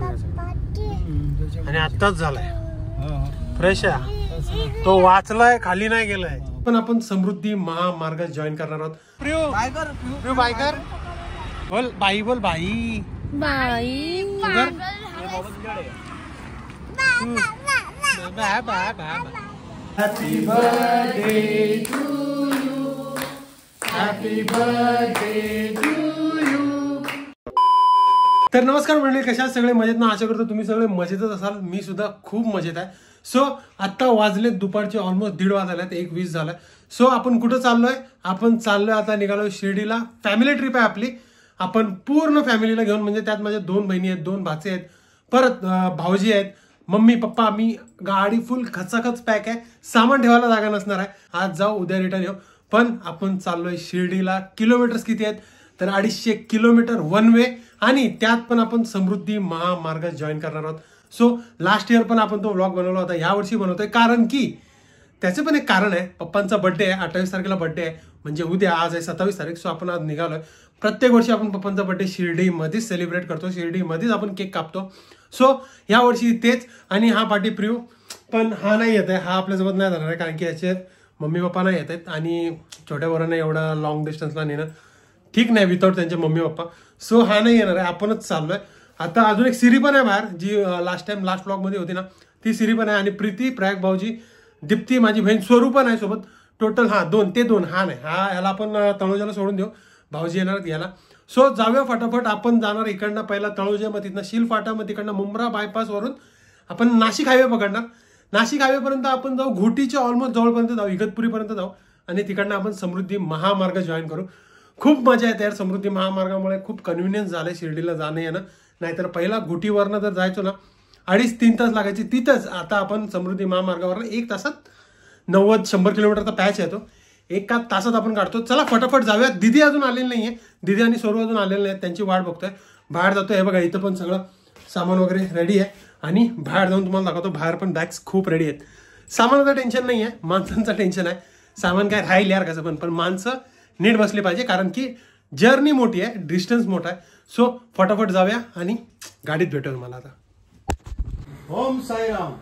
आणि आत्ताच झालाय फ्रेश आहे तो, वाचलाय खाली नाही गेलाय. पण आपण समृद्धी महामार्ग जॉईन करणार आहोत. प्रियो बायकर बोल, बाई बोल, bye bye happy birthday to you, happy birthday to you. तर नमस्कार मंडळी, कशा सगळे मजेत ना? आशा करतो तुम्ही सगळे मजेतच असाल. मी सुद्धा खूप मजेत आहे. सो आता वाजले दुपारचे ऑलमोस्ट 1:30 वाजल्यात, 1:20 झालाय. सो आपण कुठं चाललोय? आपण चाललोय आता, निघालोय शिर्डीला. फॅमिली ट्रिप आहे आपली. आपण पूर्ण फॅमिलीला घेऊन, म्हणजे त्यात माझ्या 2 बहिणी आहेत, 2 भाचे आहेत, परत भाऊजी आहेत, मम्मी पप्पा. मी गाडी फुल खचाखच पॅक आहे, सामान ठेवायला जागा नसणार आहे. आज जाऊ, उद्या रिटर्न येऊ. पण आपण चाललोय शिर्डीला. किलोमीटर्स किती आहेत? तर 250 किलोमीटर वन वे, आणि त्यात पण आपण समृद्धी महामार्ग जॉईन करणार आहोत. सो लास्ट इयर पण आपण तो व्लॉग बनवला होता, यावर्षी बनवतोय कारण की त्याचं पण एक कारण आहे. पप्पांचा बर्थडे आहे, 28 तारखेला बर्थडे आहे, म्हणजे उद्या. आज आहे 27 तारीख. सो आपण आज निघालोय. प्रत्येक वर्षी आपण पप्पांचा बर्थडे शिर्डीमध्येच सेलिब्रेट करतो, शिर्डीमध्येच आपण केक कापतो. सो या वर्षी तेच. आणि हा पार्टी प्रियू, पण हा नाही येत आहे, हा आपल्यासोबत नाही जाणार आहे, कारण की याचे मम्मी पप्पा नाही येत आहेत, आणि छोट्या पोरांना एवढा लॉंग डिस्टन्सला नेणं ठीक नाही विदाउट त्यांचे मम्मी पप्पा. सो हा नाही येणार आहे, आपणच चाललोय. आता अजून एक सिरी पण आहे बाहेर, जी लास्ट व्लॉग मध्ये होती ना, ती सिरी पण आहे. आणि प्रीती, प्रयाग भाऊजी, दीप्ती माझी बहीण, स्वरूप पण आहे सोबत. टोटल 2 हा नाही, याला आपण तळोजाला सोडून देऊ, भाऊजी येणार याला. सो जाऊया फटाफट. आपण जाणार इकडनं पहिला तळोजा, मग तिथनं शिलफाटा, मग तिकडनं मुंब्रा बायपास वरून आपण नाशिक हायवे पकडणार. नाशिक हायवेपर्यंत आपण जाऊ, घोटीच्या ऑलमोस्ट जवळपर्यंत जाऊ, इगतपुरीपर्यंत जाऊ, आणि तिकडनं आपण समृद्धी महामार्ग जॉईन करू. खूप मजा येते यार. समृद्धी महामार्गामुळे खूप कन्व्हिनियन्स झालंय शिर्डीला जाणं येणं. नाहीतर पहिला घोटीवरनं जर जायचो ना, 2.5-3 तास लागायचे तिथंच. आता आपण समृद्धी महामार्गावरनं 1 तासात 90-100 किलोमीटरचा पॅच आहे तो, 1 तासात आपण काढतो. चला फटाफट जाऊया. दिदी अजून आलेली नाहीये, दिदी आणि स्वरूप अजून आलेले नाहीत, त्यांची वाट बघतोय. बाहेर जातोय. हे बघा, इथं पण सगळं सामान वगैरे रेडी आहे, आणि बाहेर जाऊन तुम्हाला दाखवतो. बाहेर पण बॅग्स खूप रेडी आहेत. सामानाचं टेन्शन नाही आहे, माणसांचं टेन्शन आहे. सामान काय राहील यार कसं पण माणसं नीट बसली पाहिजे, कारण की जर्नी मोठी आहे, डिस्टन्स मोठा आहे. सो फटाफट जाऊया आणि गाडीत भेटू मला आता. ओम साईराम.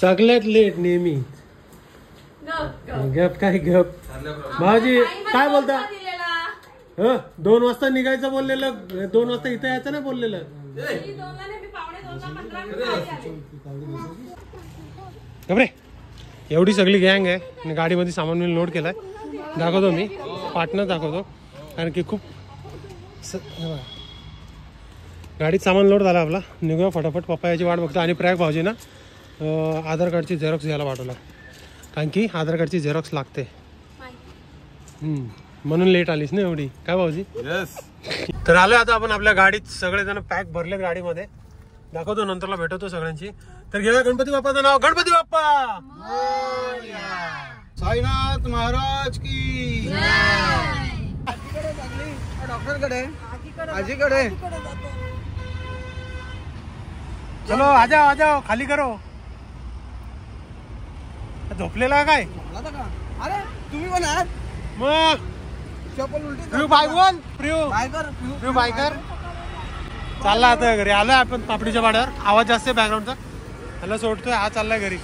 सगळ्यात लेट नेहमी गप काय गप. भाऊजी काय बोलता? 2 वाजता निघायचं बोललेलं, 2 वाजता इथं यायचं नाही बोललेलं. रे एवढी सगळी गँग आहे, आणि गाडीमध्ये सामान मी लोड केलाय. दाखवतो मी, पार्टनर दाखवतो, कारण की खूप गाडीत सामान लोड झाला आपला. निघूया फटाफट. पप्पा याची वाट बघतो. आणि प्रयाग भाऊजी ना आधार कार्डची झेरॉक्स घ्यायला पाठवला, कारण की आधार कार्डची झेरॉक्स लागते. म्हणून लेट आलीस ना एवढी, काय भाऊजी? तर आलोय आता आपण आपल्या गाडीत. सगळेजण पॅक भरलेत गाडीमध्ये. दाखवतो, नंतरला भेटवतो सगळ्यांची. तर घेऊया गणपती बाप्पाचं नाव. गणपती बाप्पा साईनाथ महाराज की. डॉक्टरकडे, आजीकडे. चलो आ जाओ, खाली करो. झोपलेला काय? अरे तुम्ही पण आहात मग. चप्पल उलटी. प्रियू बाय बोल. प्रियू बायकर चालला आता घरी. आलोय आपण पापडीच्या वाड्यावर. आवाज जास्त आहे बॅकग्राऊंडचा, त्याला सोडतोय. हा चाललाय घरी.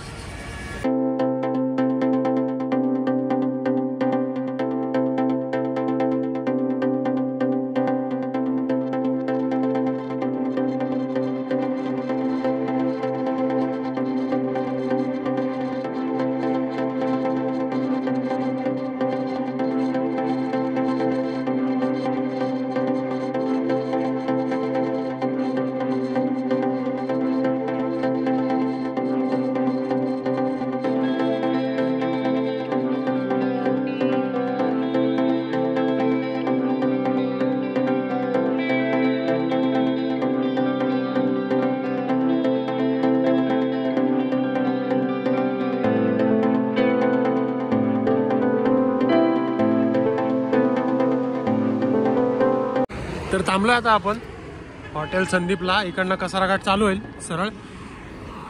तर थांबलोय आता आपण हॉटेल संदीपला. इकडनं कसारा घाट चालू होईल सरळ.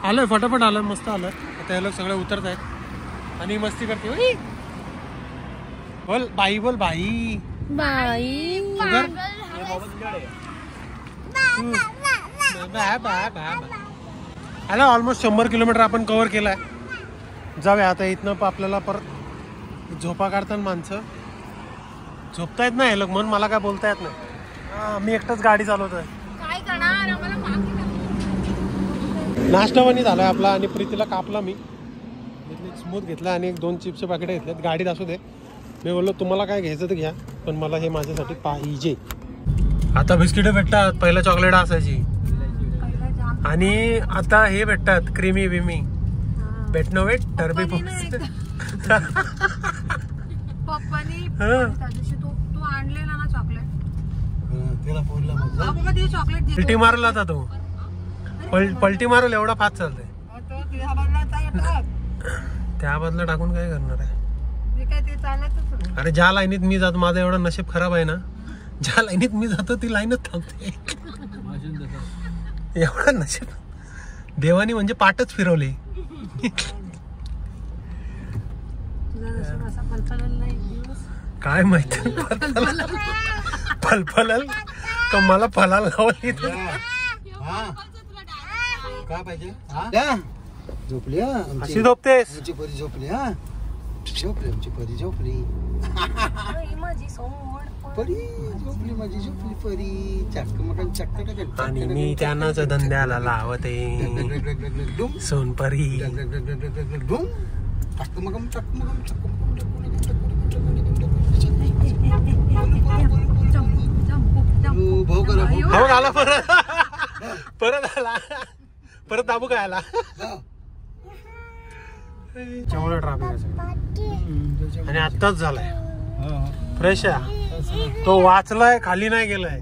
आलोय फटाफट, आलोय मस्त आलोय. आता हे लोक सगळे उतरत आहेत आणि मस्ती करते. बोल बाई, बोल बाई बाई. आला ऑलमोस्ट 100 किलोमीटर आपण कव्हर केलाय. जाऊया आता इथनं आपल्याला परत. झोपा काढतात माणसं, झोपता येत नाही लोक म्हणून मला काय बोलता येत नाही. मी एकटाच गाडी चालवतोय. काय करणार आम्हाला मागे नाश्ता पण झालाय आपला आणि प्रीतीला कापला मी स्मूथ घेतला आणि 2 चिप्सचे पाकिट घेतलेत. गाडीत असू दे, मी बोललो तुम्हाला काय घ्यायचं तर घ्या पण मला हे माझ्यासाठी पाहिजे. आता बिस्किट भेटतात, पहिला चॉकलेट असायची आणि आता हे भेटतात क्रीमी बिमी भेटणं वेट टर्बी पप्पानी त्या दिवशी तू आणलेला ना चॉकलेट, चॉकलेट पलटी मारला होता तो. पलटी मारल एवढा फास्ट चालतंय. त्या बदला टाकून काय करणार आहे. अरे ज्या लाईनीत मी जातो, माझं एवढं नशीब खराब आहे ना, ज्या लाईनीत मी जातो ती लाईनच थांबते. एवढं नशीब देवानी म्हणजे पाठच फिरवली. काय माहिती फलफलल का मला फलाल लावली. काय पाहिजे झोपली अशी झोपतेस. आमची परी झोपली. झोपली आमची परी झोपली. परी झोपली माझी झोपली परी. चक्क आणि मी त्यांनाच धंद्याला लावते सोनपरी. हो आला परत आला परत दाबू काय आला. त्यामुळे ट्रॅफिक आणि आत्ताच झालाय फ्रेश आहे. तो वाचलाय, खाली नाही गेलाय.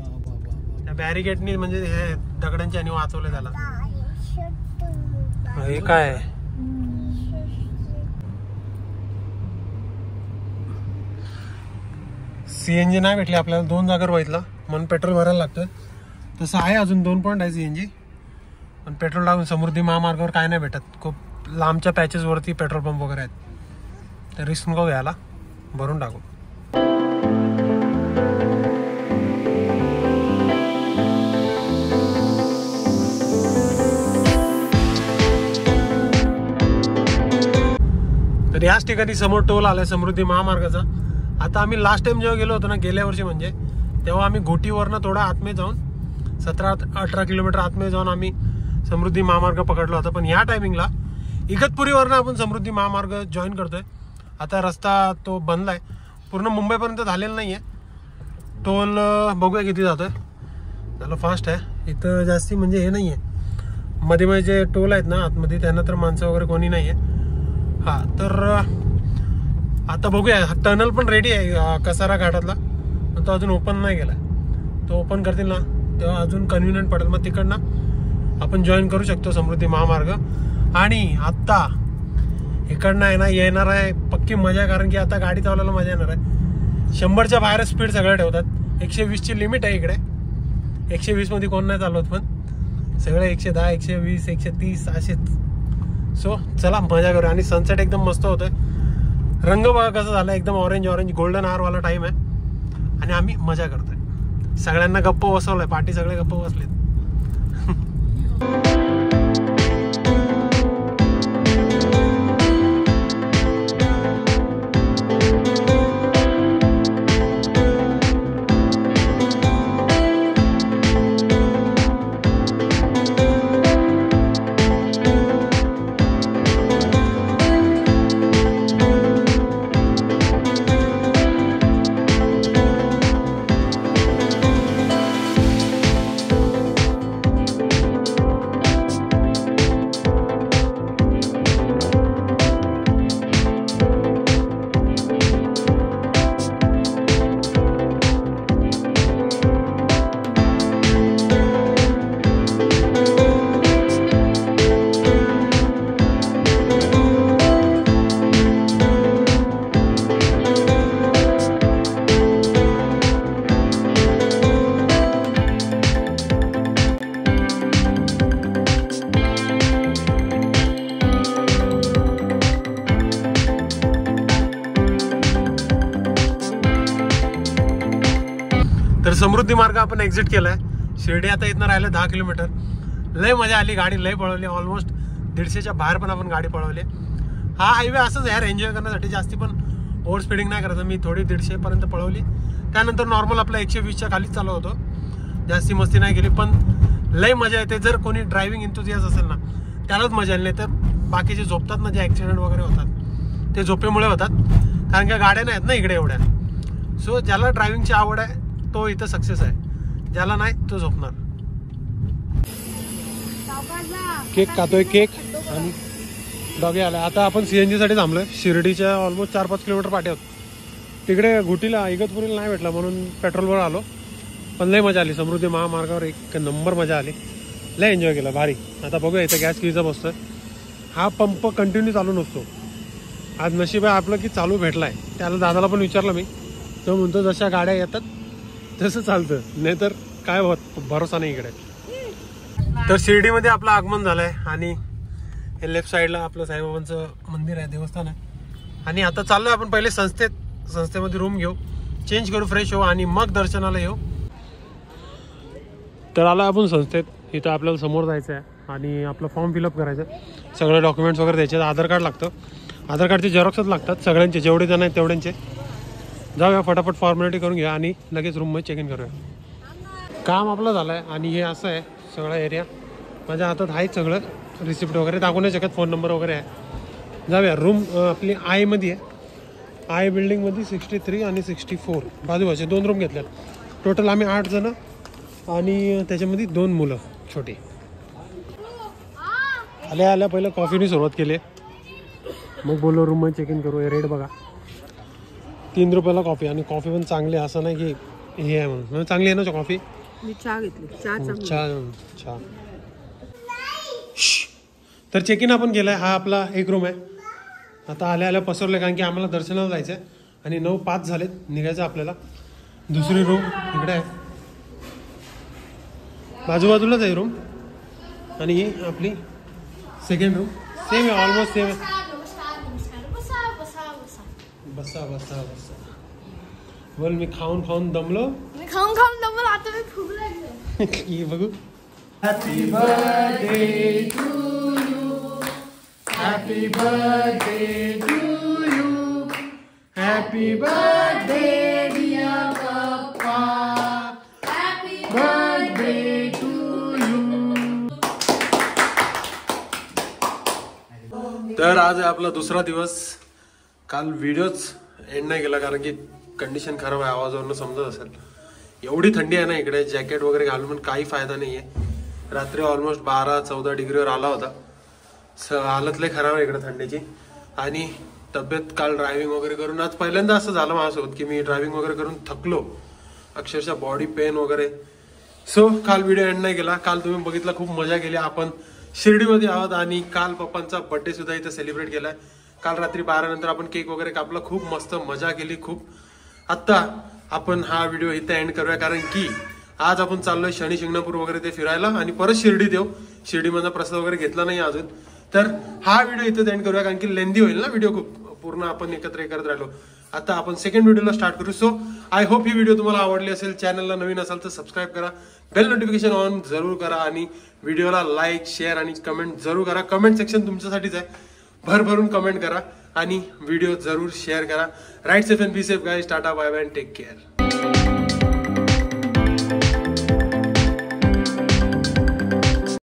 त्या बॅरिकेडनी म्हणजे हे दगडांच्या आणि वाचवलंय त्याला. हे काय सीएनजी नाही भेटली आपल्याला. 2 जागेवर बघितलं म्हणून पेट्रोल भरायला लागतं. तसं आहे अजून 2 पॉईंट आहे सीएनजी, पण पेट्रोल टाकून समृद्धी महामार्गावर काय नाही भेटत. खूप लांबच्या पॅचेस वरती पेट्रोल पंप वगैरे आहेत. तर रिस्क नको घ्यायला, भरून टाकू. तर याच ठिकाणी समोर टोल आलाय समृद्धी महामार्गाचा. आता आम्ही लास्ट टाइम जेव्हा गेलो होतो ना, गेल्या वर्षी म्हणजे, तेव्हा आम्ही घोटीवरनं थोडा आतमध्ये जाऊन 17-18 किलोमीटर आतमध्ये जाऊन आम्ही समृद्धी महामार्ग पकडला होता. पण या टायमिंगला इगतपुरीवरनं आपण समृद्धी महामार्ग जॉईन करतोय. आता रस्ता तो बनलाय, पूर्ण मुंबईपर्यंत झालेला नाहीये. टोल बघूया किती जातोय. झालं फास्ट आहे इथं, जास्ती म्हणजे हे नाहीये. मध्ये मध्ये जे टोल आहेत ना आतमध्ये, त्यांना तर माणसं वगैरे कोणी नाहीये. हा तर आता बघूया. टनल पण रेडी आहे कसारा घाटातला, पण तो अजून ओपन नाही गेलाय. तो ओपन करतील ना तेव्हा अजून कन्व्हिनियंट पडेल. मग तिकडनं आपण जॉईन करू शकतो समृद्धी महामार्ग. आणि आत्ता इकडनं आहे ना येणार आहे पक्की मजा, कारण की आता गाडी चालवायला मजा येणार आहे. 100च्या बाहेर स्पीड सगळं ठेवतात. 120ची लिमिट आहे इकडे. 120 मध्ये कोण नाही चालवत, पण सगळे 110, 120, 130 असेच. सो चला मजा करूया. आणि सनसेट एकदम मस्त होतोय. रंग बघा कसं झालं, एकदम ऑरेंज गोल्डन आरवाला टाइम आहे. आणि आम्ही मजा करतोय. सगळ्यांना गप्प बसवलंय, पाठी सगळे गप्प बसलेत. तर समृद्धी मार्ग आपण एक्झिट केलाय. शिर्डी आता इथनं राहिलं 10 किलोमीटर. लय मजा आली, गाडी लय पळवली, ऑलमोस्ट 150च्या बाहेर पण आपण गाडी पळवली. हा हायवे असंच यार एन्जॉय करण्यासाठी, जास्ती पण ओव्हर स्पीडिंग नाही करायचं. मी थोडी 150 पर्यंत पळवली, त्यानंतर नॉर्मल आपला 120च्या खालीच चालू होतो, जास्ती मस्ती नाही केली. पण लय मजा येते. जर कोणी ड्रायव्हिंग एन्थुसियास्ट असेल ना त्यालाच मजा आली, नाही तर बाकीचे झोपतात ना, जे ॲक्सिडेंट वगैरे होतात ते झोपेमुळे होतात, कारण का गाड्या नाही आहेत ना इकडे एवढ्या. सो ज्याला ड्रायव्हिंगची आवड आहे तो इथं सक्सेस आहे, ज्याला नाही तो झोपणार. केक खातोय, केक आणि डॉगी आला. आता आपण CNG साठी थांबलोय. शिर्डीच्या ऑलमोस्ट 4-5 किलोमीटर पाठी आहोत. तिकडे घुटीला इगतपुरीला नाही भेटला म्हणून पेट्रोलवर आलो. पण लय मजा आली. समृद्धी महामार्गावर एक नंबर मजा आली, लय एन्जॉय केला, भारी. आता बघूया इथं गॅस कितीचा बसतोय. हा पंप कंटिन्यू चालू नसतो. आज नशीब आहे आपलं की चालू भेटलाय. त्याला दादाला पण विचारलं मी, तो म्हणतो जशा गाड्या येतात तसं चालतं, नाहीतर काय भरोसा नाही इकडे. तर शिर्डीमध्ये आपलं आगमन झालंय आणि हे लेफ्ट साईडला आपलं साईबाबांचं मंदिर आहे, देवस्थान आहे. आणि आता चाललोय आपण पहिले संस्थेमध्ये रूम घेऊ, चेंज करू, फ्रेश होऊ आणि मग दर्शनाला येऊ. तर आला आपण संस्थेत. इथं आपल्याला समोर जायचं आहे आणि आपलं फॉर्म फिलअप करायचं, सगळे डॉक्युमेंट्स वगैरे द्यायचे. आधार कार्ड लागतं, आधार कार्डचे झेरॉक्सच लागतात सगळ्यांचे, जेवढे जण आहेत तेवढ्यांचे. जाऊया फटाफट फॉर्मॅलिटी करून घ्या आणि लगेच रूममध्ये चेक इन करूया. काम आपलं झालं आहे आणि हे असं आहे सगळा एरिया. माझ्या हातात आहे सगळं, रिसिप्ट वगैरे दाखवू नाही शकत, फोन नंबर वगैरे आहे. जाऊया. रूम आपली आयमध्ये आहे, आय बिल्डिंगमध्ये 63 आणि 64 बाजूबाजूचे 2 रूम घेतल्यात. टोटल आम्ही 8 जण आणि त्याच्यामध्ये 2 मुलं छोटी. आल्या पहिलं कॉफीने सुरुवात केली, मग बोललो रूममध्ये चेक इन करू. रेट बघा, 3 रुपयाला कॉफी. आणि कॉफी पण चांगली, असं नाही की हे आहे म्हणून. चांगली आहे ना कॉफी. मी चहा घेतली, चहा. तर चेक इन आपण केलंय. हा आपला एक रूम आहे. आता आल्या पसरले, कारण की आम्हाला दर्शनाला जायचं आहे आणि 9:05 झालेत, निघायचं आपल्याला. दुसरी रूम इकडे आहे, बाजूबाजूलाच आहे रूम. आणि ही आपली सेकंड रूम, सेम आहे, ऑलमोस्ट सेम आहे. बसा बोल. मी खाऊन दमलो. आता मी खूप लागले. ये बघू. Happy birthday to you, happy birthday to you, happy birthday dear पप्पा, हॅपी बर्थडे टू यू. तर आज आहे आपला दुसरा दिवस. काल व्हिडिओच एंड नाही केला कारण की कंडिशन खराब आहे, आवाजावरून समजत असेल. एवढी थंडी आहे ना इकडे, जॅकेट वगैरे घालून पण काही फायदा नाही आहे. रात्री ऑलमोस्ट 12-14 डिग्रीवर आला होता. हालत लय खराब आहे इकडे थंडीची. आणि तब्येत काल ड्रायव्हिंग वगैरे करून, आज पहिल्यांदा असं झालं माझ्यासोबत की मी ड्रायव्हिंग वगैरे करून थकलो, अक्षरशः बॉडी पेन वगैरे. सो काल व्हिडिओ एंड नाही केला. काल तुम्ही बघितला, खूप मजा केली. आपण शिर्डीमध्ये आहोत आणि काल पप्पांचा बर्थडे सुद्धा इथं सेलिब्रेट केलाय. काल रात्री 12 नंतर आपण केक वगैरे कापला, खूप मस्त मजा केली खूप. आत्ता आपण हा व्हिडिओ इथे एंड करूया, कारण की आज आपण चाललोय शनी शिंगणापूर वगैरे ते फिरायला आणि परत शिर्डीत येऊ. शिर्डीमधला प्रसाद वगैरे घेतला नाही अजून. तर हा व्हिडिओ इथेच एंड करूया, कारण की लेंदी होईल ना व्हिडिओ, खूप पूर्ण आपण एकत्र करत राहिलो. आता आपण सेकंड व्हिडिओला स्टार्ट करू. So I hope he video तुम्हाला आवडली असेल. चॅनलला नवीन असाल तर सबस्क्राईब करा, बेल नोटिफिकेशन ऑन जरूर करा आणि व्हिडिओला लाईक, शेअर आणि कमेंट जरूर करा. कमेंट सेक्शन तुमच्यासाठीच आहे, भरभरून कमेंट करा आणि व्हिडिओ जरूर शेअर करा. Ride safe and be safe guys. Tata, bye bye, take care.